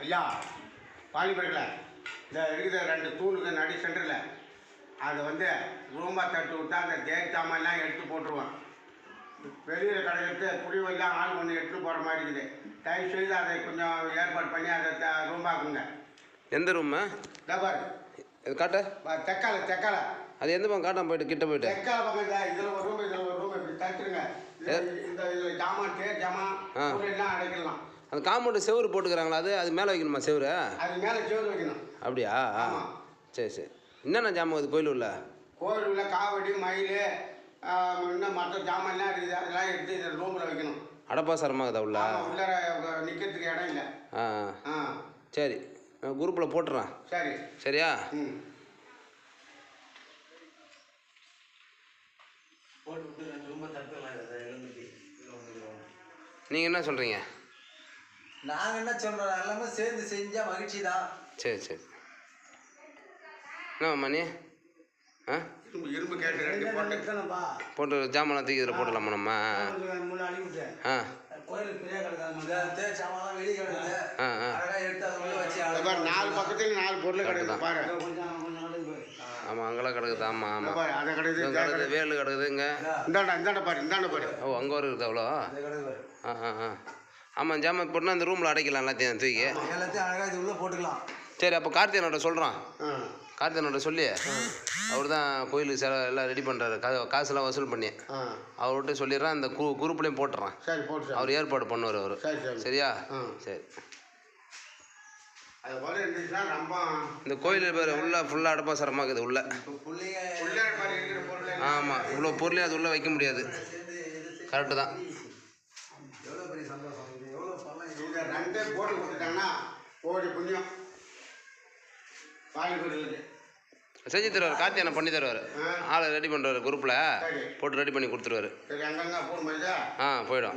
ஐயா வாலிபர்களே, இந்த இருக்கிற 2 தூணுக்கு நடு சென்டரில் அதை வந்து ரூமாக தட்டு விட்டா அந்த தேர் சாமான்லாம் எடுத்து போட்டுருவோம். வெளியில் கிடக்கிறது புளிவெல்லாம் ஆள் ஒன்று எடுத்துகிட்டு போகிற மாதிரி இருக்குது. தயவு செய்து அதை கொஞ்சம் ஏற்பாடு பண்ணி அதை ரூமாக்குங்க. எந்த ரூமு? டபர் காட்ட தெக்கால அது எந்த பக்கம் காட்டாம போயிட்டு கிட்ட போயிட்டு தெக்கால பக்கம் இதில் ஒரு ரூம் இதில் ஒரு ரூம் இப்படி தட்டுருங்க. இந்த இதில் ஜாமான் தேர் ஜாமான் எல்லாம் அடைக்கலாம். அந்த காம்பவுண்டு செவரு போட்டுக்கிறாங்களா? அது மேலே வைக்கணுமா செவரு? அது மேலே செவரு வைக்கணும். அப்படியா? சரி சரி. என்னென்ன ஜாமான் அது கோயில் உள்ள? கோயில் உள்ள காவடி மயில் இன்னும் மற்ற ஜாமான்லாம் இருக்குது. அதெல்லாம் எடுத்து இதில் ரூமில் வைக்கணும். அடப்பாசரமாக உள்ள உள்ள நிற்கிறதுக்கு இடம் இல்லை. சரி, குரூப்பில் போட்டுறேன். சரி சரியா? நீங்கள் என்ன சொல்கிறீங்க? நாங்கள் என்ன சொல்கிறோம், எல்லாமே சேர்ந்து செஞ்சால் மகிழ்ச்சி தான். சரி சரி. என்ன மணி? இரும்பு கேட்டு போட்டு ஜாமான் தூக்கி இதில் போடலாமா நம்ம? கோயிலுக்கு பெரிய கிடக்காது, சாமான் வெளியே கிடக்குது. அழகாக எடுத்து அதை உள்ள வச்சு 4 பக்கத்துல 4 பொருள் கிடக்குது பாரு. ஆமாம், அங்கெல்லாம் கிடக்குது. ஆமாம் ஆமாம், அதை கிடக்குது. வேலு கிடக்குதுங்க. இந்தாண்ட பாரு. ஓ, அங்கே இருக்குது அவ்வளோ? ஆமாம், ஜாமான் போட்டுனா அந்த ரூமில் அடைக்கலாம் எல்லாத்தையும் தூக்கி. எல்லாத்தையும் அழகாக இது உள்ளே போட்டுக்கலாம். சரி, அப்போ கார்த்திகனோட சொல்கிறான். கார்த்திகனோட சொல்லி அவர் தான் கோயிலுக்கு எல்லாம் ரெடி பண்ணுறாரு. காசுலாம் வசூல் பண்ணி அவர்கிட்ட சொல்லிடுறான். அந்த குரூப்லேயும் போட்டுறான். அவர் ஏற்பாடு பண்ணுவார் அவர். சரியா? சரி. இந்த கோயில் பேர் உள்ள ஃபுல்லாக அடப்பாசரமாக இருக்குது உள்ள. ஆமாம், இவ்வளோ பொருளையும் அது உள்ளே வைக்க முடியாது. கரெக்டு தான். போட்டு கொடுத்துட்டாங்கன்னா கோடி புண்ணியம் வாலிபர்களுக்கு செஞ்சு தருவார். கார்த்திகனை பண்ணி தருவார். ஆளை ரெடி பண்ணுறாரு, குரூப்பில் போட்டு ரெடி பண்ணி கொடுத்துருவாரு. சரி, அங்கங்க போடும். போயிடும்.